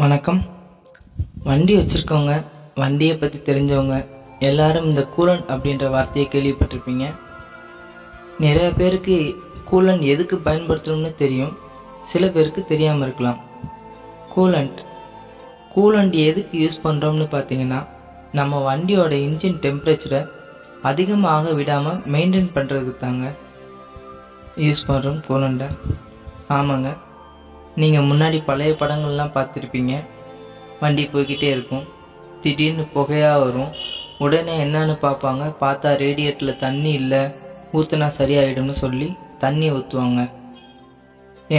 வணக்கம். வண்டி வச்சுருக்கவங்க, வண்டியை பற்றி தெரிஞ்சவங்க எல்லாரும் இந்த கூலண்ட் அப்படின்ற வார்த்தையை கேள்விப்பட்டிருப்பீங்க. நிறைய பேருக்கு கூலண்ட் எதுக்கு பயன்படுத்தணும்னு தெரியும், சில பேருக்கு தெரியாமல் இருக்கலாம். கூலண்ட் எதுக்கு யூஸ் பண்ணுறோம்னு பார்த்தீங்கன்னா, நம்ம வண்டியோட இன்ஜின் டெம்பரேச்சரை அதிகமாக விடாமல் மெயின்டைன் பண்ணுறதுக்கு தாங்க யூஸ் பண்ணுறோம் கூலண்ட்டை. ஆமாங்க, நீங்கள் முன்னாடி பழைய படங்கள்லாம் பார்த்துருப்பீங்க. வண்டி போய்கிட்டே இருக்கும், திடீர்னு புகையாக வரும். உடனே என்னன்னு பார்ப்பாங்க, பார்த்தா ரேடியேட்டரில் தண்ணி இல்லை, ஊற்றுனா சரியாயிடும்னு சொல்லி தண்ணி ஊற்றுவாங்க.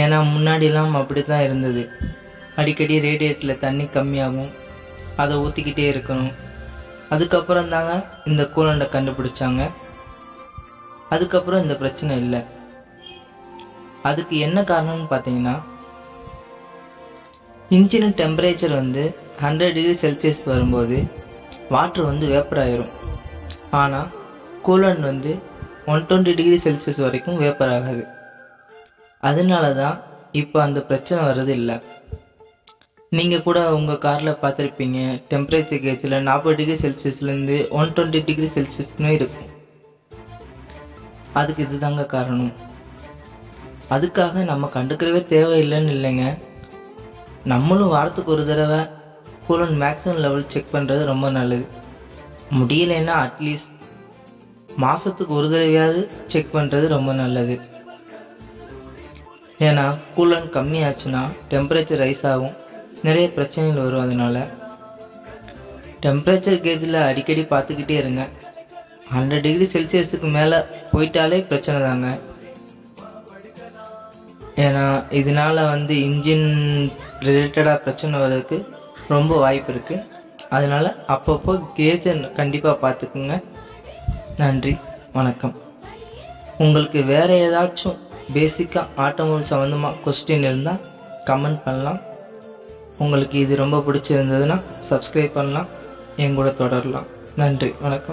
ஏன்னா முன்னாடிலாம் அப்படி தான் இருந்தது. அடிக்கடி ரேடியேட்டரில் தண்ணி கம்மியாகும், அதை ஊற்றிக்கிட்டே இருக்கணும். அதுக்கப்புறம் தாங்க இந்த கூலண்டை கண்டுபிடிச்சாங்க. அதுக்கப்புறம் இந்த பிரச்சனை இல்லை. அதுக்கு என்ன காரணம்னு பார்த்தீங்கன்னா, இன்ஜின் டெம்பரேச்சர் 100 டிகிரி செல்சியஸ் வரும்போது வாட்டர் வேப்பர் ஆயிரும். ஆனால் கூலண்ட் 120 டிகிரி செல்சியஸ் வரைக்கும் வேப்பர் ஆகாது. அதனால தான் இப்போ அந்த பிரச்சனை வர்றது இல்லை. நீங்கள் கூட உங்கள் காரில் பார்த்துருப்பீங்க, டெம்பரேச்சர் கேஜில் 40 டிகிரி செல்சியஸ்லேருந்து 120 டிகிரி செல்சியஸ்னு இருக்கும். அதுக்கு இதுதாங்க காரணம். அதுக்காக நம்ம கண்டுக்கிறவே தேவையில்லைன்னு இல்லைங்க. நம்மளும் வாரத்துக்கு ஒரு தடவை கூலண்ட் மேக்ஸிமம் லெவல் செக் பண்ணுறது ரொம்ப நல்லது. முடியலைன்னா அட்லீஸ்ட் மாதத்துக்கு ஒரு தடவையாவது செக் பண்ணுறது ரொம்ப நல்லது. ஏன்னா கூலண்ட் கம்மியாச்சுன்னா டெம்பரேச்சர் ரைஸ் ஆகும், நிறைய பிரச்சனைகள் வரும். அதனால டெம்பரேச்சர் கேஜில் அடிக்கடி பார்த்துக்கிட்டே இருங்க. 100 டிகிரி செல்சியஸுக்கு மேலே போயிட்டாலே பிரச்சனை தாங்க. ஏன்னா இதனால இன்ஜின் ரிலேட்டடாக பிரச்சனை வர்றதுக்கு ரொம்ப வாய்ப்பு இருக்குது. அதனால் அப்பப்போ கேஜை கண்டிப்பாக பார்த்துக்குங்க. நன்றி, வணக்கம். உங்களுக்கு வேறு ஏதாச்சும் பேசிக்காக ஆட்டோமொபைல் சம்மந்தமாக கொஸ்டின் இருந்தால் கமெண்ட் பண்ணலாம். உங்களுக்கு இது ரொம்ப பிடிச்சிருந்ததுன்னா சப்ஸ்கிரைப் பண்ணலாம், என் கூட தொடரலாம். நன்றி, வணக்கம்.